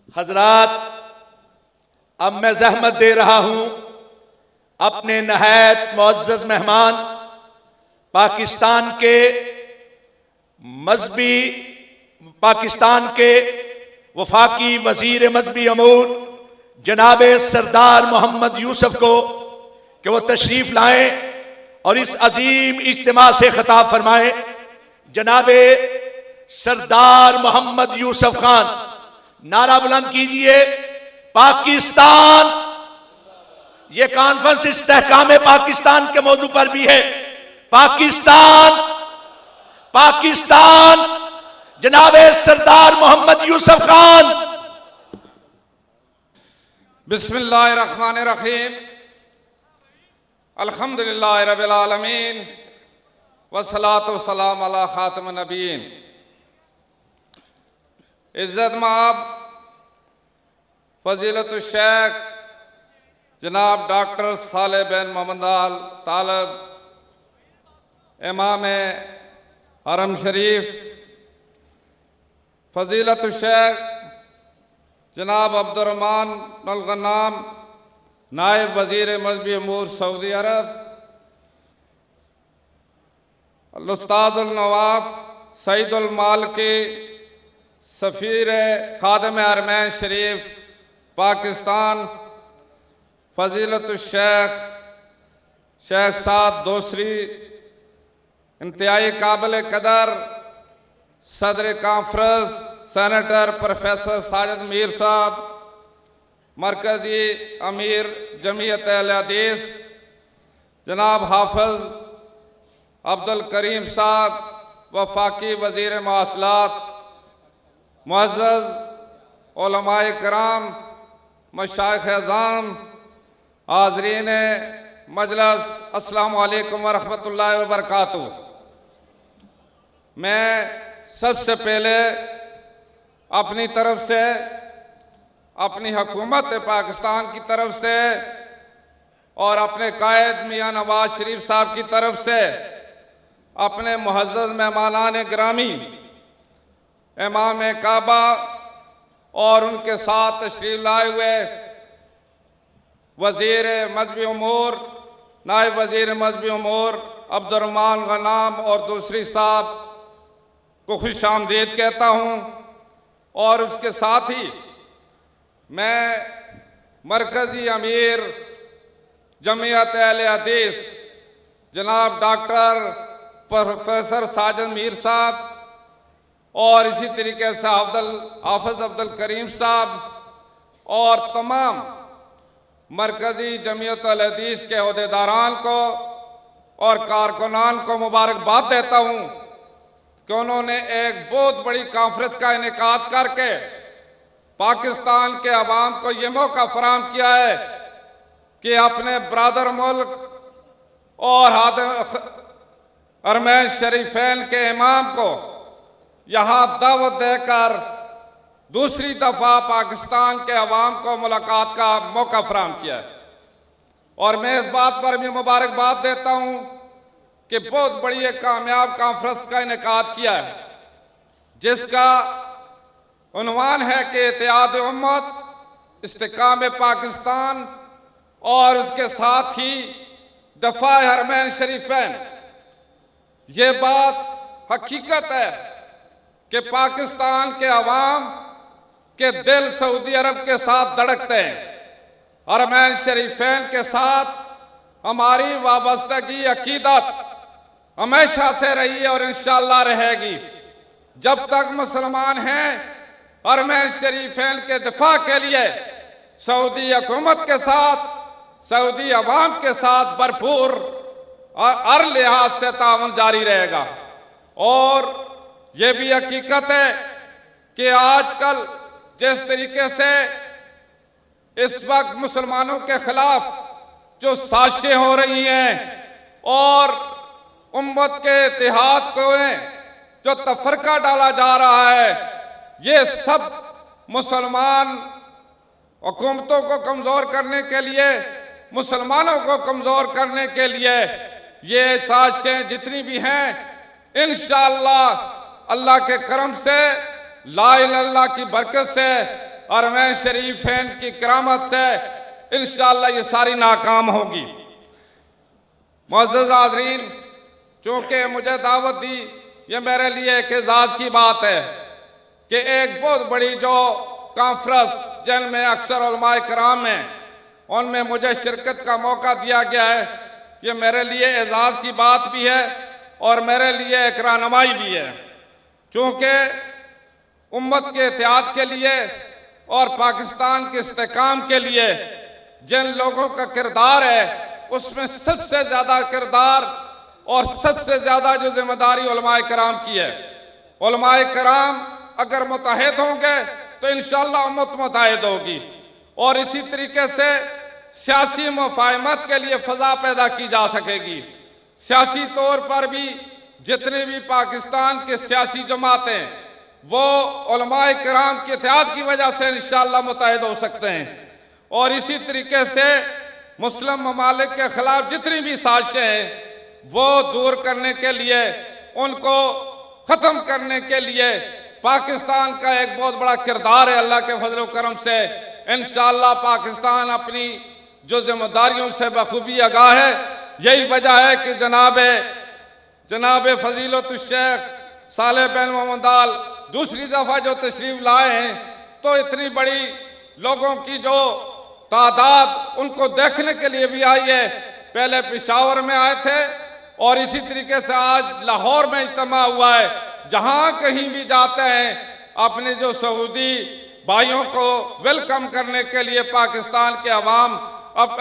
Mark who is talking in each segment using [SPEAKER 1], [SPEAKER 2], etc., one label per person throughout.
[SPEAKER 1] हजरात, अब मैं जहमत दे रहा हूं अपने नहायत मुअज़्ज़ज़ मेहमान पाकिस्तान के मजहबी पाकिस्तान के वफाकी वजीर मजहबी अमूर जनाब सरदार मोहम्मद यूसुफ को कि वो तशरीफ लाएं और इस अजीम इज्तिमा से खिताब फरमाएं। जनाब सरदार मोहम्मद यूसुफ खान, नारा बुलंद कीजिए, पाकिस्तान। ये कॉन्फ्रेंस इस्तेहकाम पाकिस्तान के मौजू पर भी है। पाकिस्तान, पाकिस्तान, जनाब सरदार मोहम्मद यूसुफ खान।
[SPEAKER 2] बिस्मिल्लाहिर्रहमानिर्रहीम, अल्हम्दुलिल्लाहि रब्बिल आलमीन, वस्सलातु वस्सलाम अला खातिमिन नबिय्यीन। इज्जत माब फजीलतुल शेख जनाब डॉक्टर सालेह बिन मोहम्मद आल तालब, इमाम हरम शरीफ, फजीलतुल शेख जनाब अब्दुर्रहमान अल गन्नाम, नायब वजीर मजहबी अमूर सऊदी अरब, उस्तादुल नवाफ सईदुल मालिकी, सफ़ीर खादिम हरमैन शरीफ पाकिस्तान, फजीलतुल शेख साद दोसरी, इंतहाई काबिल कदर सदर conference senator professor Sajid Mir साहब, मरकजी अमीर जमीयत अहले हदीस जनाब हाफिज अब्दुल करीम साहब, वफाकी वजीर मवासलात, मुअज़्ज़ज़ उलमाए कराम, मशाइख़ अज़ाम, हाज़रीन मजलिस, अस्सलामु अलैकुम व रहमतुल्लाहि व बरकातुहू। मैं सबसे पहले अपनी तरफ से, अपनी हुकूमत पाकिस्तान की तरफ से और अपने कायद मियाँ नवाज शरीफ साहब की तरफ से अपने मुअज़्ज़ज़ मेहमानान गिरामी इमाम काबा और उनके साथ तशरीफ लाए हुए वजीर मजहबी उमूर, नायब वजीर मजहबी उमूर अब्दुर्रहमान गन्नाम और दूसरी साहब को खुश आमदीद कहता हूँ। और उसके साथ ही मैं मरकजी अमीर जमीयत अहले हदीस जनाब डॉक्टर प्रोफेसर साजिद मीर साहब और इसी तरीके से हाफिज अब्दुल करीम साहब और तमाम मरकजी जमीयत अहले हदीस के अहदेदारान को और कारकुनान को मुबारकबाद देता हूँ कि उन्होंने एक बहुत बड़ी कॉन्फ्रेंस का इनेकाद करके पाकिस्तान के अवाम को ये मौका फराहम किया है कि अपने ब्रादर मुल्क और हरमैन शरीफैन के इमाम को यहाँ दावत देकर दूसरी दफ़ा पाकिस्तान के अवाम को मुलाकात का मौका फराहम किया है। और मैं इस बात पर भी मुबारकबाद देता हूँ कि बहुत बड़ी एक कामयाब कॉन्फ्रेंस का इनेकाद किया है जिसका उन्वान है कि इत्तेहाद उम्मत, इस्तेकाम पाकिस्तान और उसके साथ ही दफ़ा हरमैन शरीफैन। ये बात हकीकत है कि पाकिस्तान के अवाम के दिल सऊदी अरब के साथ धड़कते हैं। हरमैन शरीफैन के साथ हमारी वाबस्तगी अकीदत हमेशा से रही है और इंशाअल्लाह रहेगी। जब तक मुसलमान हैं, हरमैन शरीफैन के दिफा के लिए सऊदी हुकूमत के साथ, सऊदी अवाम के साथ भरपूर और हर लिहाज से ताउन जारी रहेगा। और ये भी हकीकत है कि आजकल जिस तरीके से इस वक्त मुसलमानों के खिलाफ जो साजिशें हो रही हैं और उम्मत के इत्तेहाद को जो तफरका डाला जा रहा है, ये सब मुसलमान हुकूमतों को कमज़ोर करने के लिए, मुसलमानों को कमज़ोर करने के लिए ये साजिशें जितनी भी हैं, इंशाअल्लाह अल्लाह के करम से, ला इलाहा इल्लल्लाह की बरकत से हरमैन शरीफैन की करामत से इंशाअल्लाह ये सारी नाकाम होगी। मुअज़्ज़ज़ हाज़रीन, चूँकि मुझे दावत दी, ये मेरे लिए एक एजाज़ की बात है कि एक बहुत बड़ी जो कॉन्फ्रेंस जिनमें अक्सर उलमाए कराम हैं, उनमें मुझे शिरकत का मौका दिया गया है। ये मेरे लिए एजाज़ की बात भी है और मेरे लिए एक रहनुमाई भी है, चूँकि उम्मत के इत्तेहाद के लिए और पाकिस्तान के इस्तेहकाम के लिए जिन लोगों का किरदार है, उसमें सबसे ज़्यादा किरदार और सबसे ज़्यादा जो जिम्मेदारी उलमाए कराम की है। उलमाए कराम अगर मुत्तहिद होंगे तो इंशाअल्लाह उम्मत मुत्तहिद होगी और इसी तरीके से सियासी मुफाहमत के लिए फ़ज़ा पैदा की जा सकेगी। सियासी तौर पर भी जितने भी पाकिस्तान के सियासी जमातें, वो उलमाए किराम के इत्तेहाद की वजह से इंशाअल्लाह मुत्तहिद हो सकते हैं और इसी तरीके से मुस्लिम ममालिक के खिलाफ जितनी भी साजिशें हैं वो दूर करने के लिए, उनको ख़त्म करने के लिए पाकिस्तान का एक बहुत बड़ा किरदार है। अल्लाह के फजल करम से इंशाअल्लाह पाकिस्तान अपनी जो जिम्मेदारियों से बखूबी आगाह है। यही वजह है कि जनाब फजीलतुल शेख सालेह बिन मोहम्मद आल दूसरी दफ़ा जो तशरीफ लाए हैं, तो इतनी बड़ी लोगों की जो तादाद उनको देखने के लिए भी आई है। पहले पेशावर में आए थे और इसी तरीके से आज लाहौर में इज्तिमा हुआ है। जहाँ कहीं भी जाते हैं अपने जो सऊदी भाइयों को वेलकम करने के लिए पाकिस्तान के अवाम अब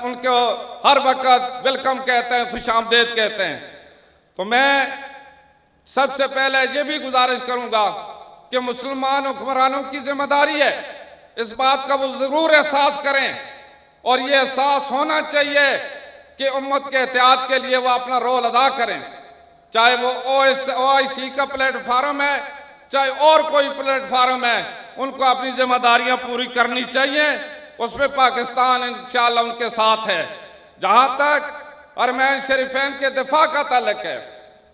[SPEAKER 2] उनको हर वक्त वेलकम कहते हैं, खुश आमदेद कहते हैं। तो मैं सबसे पहले ये भी गुजारिश करूँगा कि मुसलमान हुक्मरानों की जिम्मेदारी है, इस बात का वो ज़रूर एहसास करें और ये एहसास होना चाहिए कि उम्मत के इत्तेहाद के लिए वो अपना रोल अदा करें, चाहे वो OIC का प्लेटफार्म है, चाहे और कोई प्लेटफार्म है। उनको अपनी जिम्मेदारियां पूरी करनी चाहिए, उसमें पाकिस्तान इंशाअल्लाह उनके साथ है। जहाँ तक हरमैन शरीफैन के दिफा का ताल्लुक है,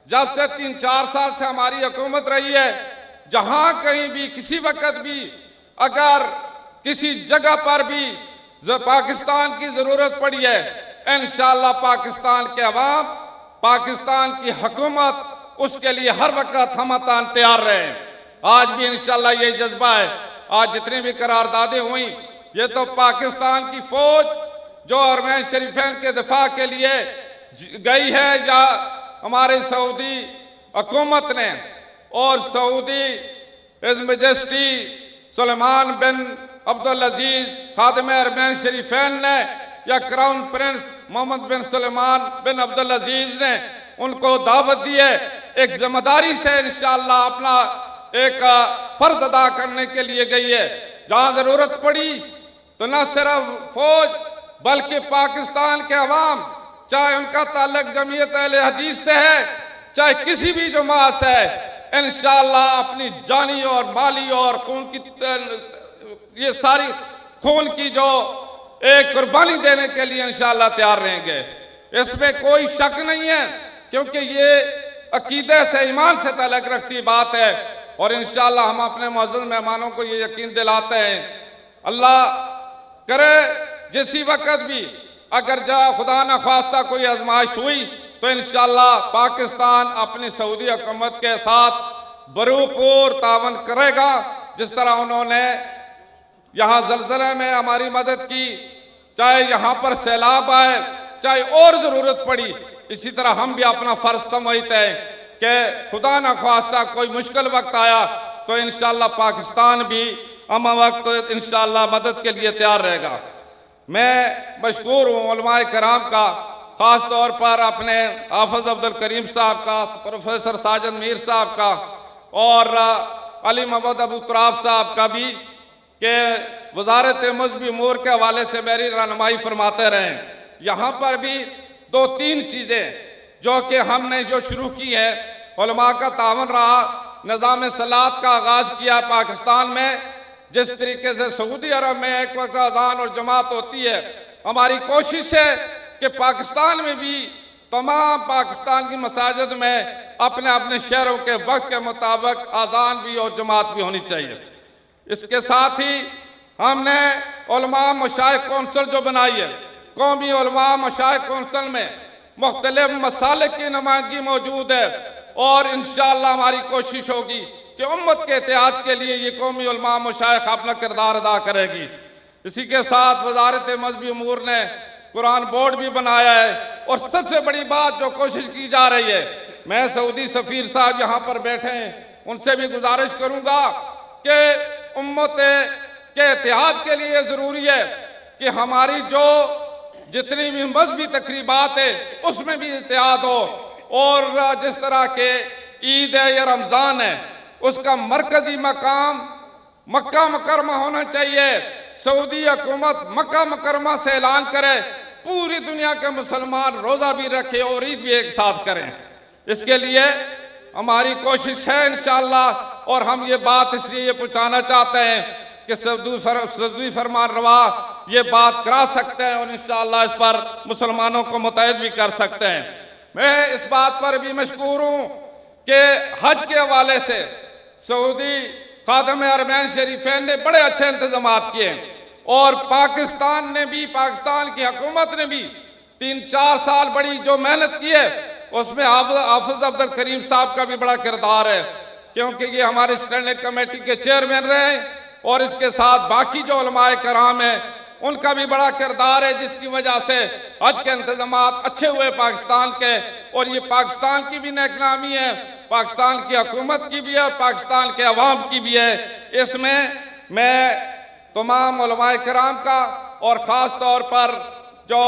[SPEAKER 2] जब से 3-4 साल से हमारी हुकूमत रही है, जहाँ कहीं भी किसी वक्त भी अगर किसी जगह पर भी पाकिस्तान की ज़रूरत पड़ी है, इंशाअल्लाह पाकिस्तान के अवाम, पाकिस्तान की हुकूमत उसके लिए हर वक्त हम तैयार रहे। आज भी इंशाअल्लाह ये जज्बा है। आज जितनी भी करारदादें हुई, ये तो पाकिस्तान की फौज जो हरमैन शरीफैन के दिफा के लिए गई है, या हमारे सऊदी हुकूमत ने और सऊदी हिज मैजेस्टी सुलेमान बिन अब्दुल अजीज खादिम हरमैन शरीफैन ने, या क्राउन प्रिंस मोहम्मद बिन सुलेमान बिन अब्दुल अजीज ने उनको दावत दी है। एक जिम्मेदारी से इंशाअल्लाह अपना एक फर्ज अदा करने के लिए गई है। जहाँ ज़रूरत पड़ी तो न सिर्फ फौज बल्कि पाकिस्तान के अवाम, चाहे उनका ताल्लुक जमीयत अहले हदीस से है, चाहे किसी भी जमात से है, इंशाअल्लाह अपनी जानी और माली और खून की ये सारी खून की जो एक कुर्बानी देने के लिए इंशाअल्लाह तैयार रहेंगे। इसमें कोई शक नहीं है, क्योंकि ये अकीदे से, ईमान से ताल्लुक रखती बात है और इंशाअल्लाह हम अपने मुअज़्ज़ज़ मेहमानों को ये यकीन दिलाते हैं। अल्लाह करे जिसी वक्त भी अगर खुदा न ख्वास्ता कोई आजमाइश हुई तो इंशाअल्लाह पाकिस्तान अपनी सऊदी हुकूमत के साथ भरपूर तावन करेगा। जिस तरह उन्होंने यहाँ ज़लज़ले में हमारी मदद की, चाहे यहाँ पर सैलाब आए, चाहे और ज़रूरत पड़ी, इसी तरह हम भी अपना फ़र्ज समझते हैं कि खुदा न ख्वास्ता कोई मुश्किल वक्त आया तो इंशाअल्लाह पाकिस्तान भी हम वक्त इंशाअल्लाह मदद के लिए तैयार रहेगा। मैं मशकूर हूँ उलमाए कराम का, ख़ास तौर पर अपने हाफ़िज़ अब्दुल करीम साहब का, प्रोफेसर साजिद मीर साहब का और अली मोहम्मद अबू तुराब साहब का भी, कि वज़ारत मज़हबी उमूर के हवाले से मेरी रहनुमाई फरमाते रहें। यहाँ पर भी 2-3 चीज़ें जो कि हमने जो शुरू की है, उलमा का तावन रहा, निज़ाम सलात का आगाज़ किया पाकिस्तान में। जिस तरीके से सऊदी अरब में एक वक्त अज़ान और जमात होती है, हमारी कोशिश है कि पाकिस्तान में भी तमाम पाकिस्तान की मसाजिद में अपने अपने शहरों के वक्त के मुताबिक अज़ान भी और जमात भी होनी चाहिए। इसके साथ ही हमने उलमा मशाइख कौंसिल जो बनाई है, कौमी उलमा मशाइख कौंसिल में मुख्तलिफ मसालिक की नुमाइंदगी मौजूद है और इंशाअल्लाह हमारी कोशिश होगी कि उम्मत के इत्तेहाद के लिए ये कौमी उलमा मशाइख अपना किरदार अदा करेगी। इसी के साथ वजारत मजहबी उमूर ने कुरान बोर्ड भी बनाया है और सबसे बड़ी बात जो कोशिश की जा रही है, मैं सऊदी सफीर साहब यहाँ पर बैठे हैं, उनसे भी गुजारिश करूँगा कि उम्मत के इत्तेहाद के लिए ज़रूरी है कि हमारी जो जितनी भी मजहबी तकरीबात है उसमें भी इत्तेहाद हो और जिस तरह के ईद है या रमज़ान है उसका मरकजी मकाम मक्का मुकरमा होना चाहिए। सऊदी हुकूमत मक्का मुकरमा से ऐलान करे, पूरी दुनिया के मुसलमान रोज़ा भी रखे और ईद भी एक साथ करें। इसके लिए हमारी कोशिश है इंशाअल्लाह, और हम ये बात इसलिए ये पहुँचाना चाहते हैं कि सऊदी फरमान रवा ये बात करा सकते हैं और इंशाअल्लाह इस पर मुसलमानों को मुतहद भी कर सकते हैं। मैं इस बात पर भी मशकूर हूँ कि हज के हवाले से सऊदी खादम हरमैन शरीफैन ने बड़े अच्छे इंतजाम किए और पाकिस्तान ने भी, पाकिस्तान की हुकूमत ने भी 3-4 साल बड़ी जो मेहनत की है उसमें हाफिज अब्दुल करीम साहब का भी बड़ा किरदार है, क्योंकि ये हमारे स्टैंडिंग कमेटी के चेयरमैन रहे और इसके साथ बाकी जो उलमाए कराम हैं उनका भी बड़ा किरदार है, जिसकी वजह से हज के इंतजाम अच्छे हुए पाकिस्तान के। और ये पाकिस्तान की भी नेकनामी है, पाकिस्तान की हुकूमत की भी है, पाकिस्तान के अवाम की भी है। इसमें मैं तमाम उलमाए कराम का और ख़ास तौर पर जो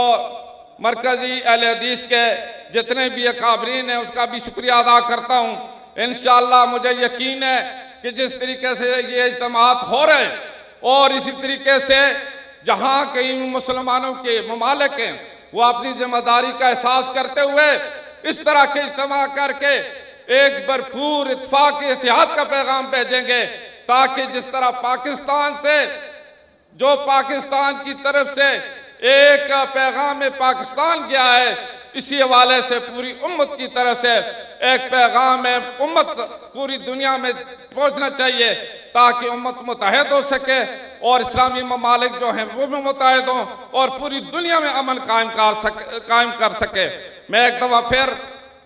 [SPEAKER 2] मरकज़ी अहले हदीस के जितने भी अकाबरीन हैं उसका भी शुक्रिया अदा करता हूँ। इंशाअल्लाह मुझे यकीन है कि जिस तरीके से ये इज्तिमात हो रहे हैं और इसी तरीके से जहाँ कई मुसलमानों के ममालिक हैं वो अपनी जिम्मेदारी का एहसास करते हुए इस तरह के इज्तिमा करके एक भरपूर इत्तेफाक इत्तेहाद का पैगाम भेजेंगे, ताकि जिस तरह पाकिस्तान से जो पाकिस्तान की तरफ से एक पैगाम पाकिस्तान गया है, इसी हवाले से पूरी उम्मत की तरफ से एक पैगाम उम्मत पूरी दुनिया में पहुंचना चाहिए, ताकि उम्मत मुत्तहद हो सके और इस्लामी ममालिक जो हैं वो भी मुत्तहद हों और पूरी दुनिया में अमन कायम कर सके। मैं एक दफ़ा फिर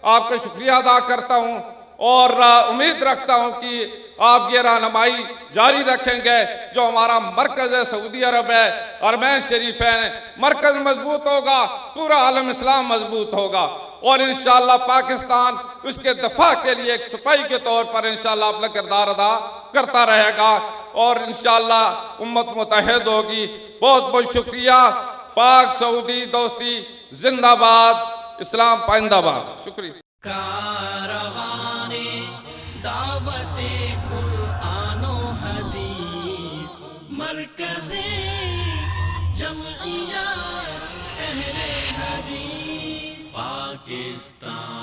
[SPEAKER 2] आपका शुक्रिया अदा करता हूँ और उम्मीद रखता हूँ कि आप ये रहनुमाई जारी रखेंगे। जो हमारा मरकज़ है सऊदी अरब है, हरमैन शरीफ है, मरकज़ मजबूत होगा, पूरा आलम इस्लाम मजबूत होगा और इंशाअल्लाह पाकिस्तान उसके दफा के लिए एक सिपाही के तौर पर इंशाअल्लाह अपना किरदार अदा करता रहेगा और इंशाअल्लाह उम्मत मुत्तहद होगी। बहुत बहुत शुक्रिया। पाक सऊदी दोस्ती जिंदाबाद, इस्लाम पाइंदाबाद। शुक्रिया।
[SPEAKER 3] कारवाने दावते कुरानो हदीस मरकज़े जमइयत अहले हदीस पाकिस्तान।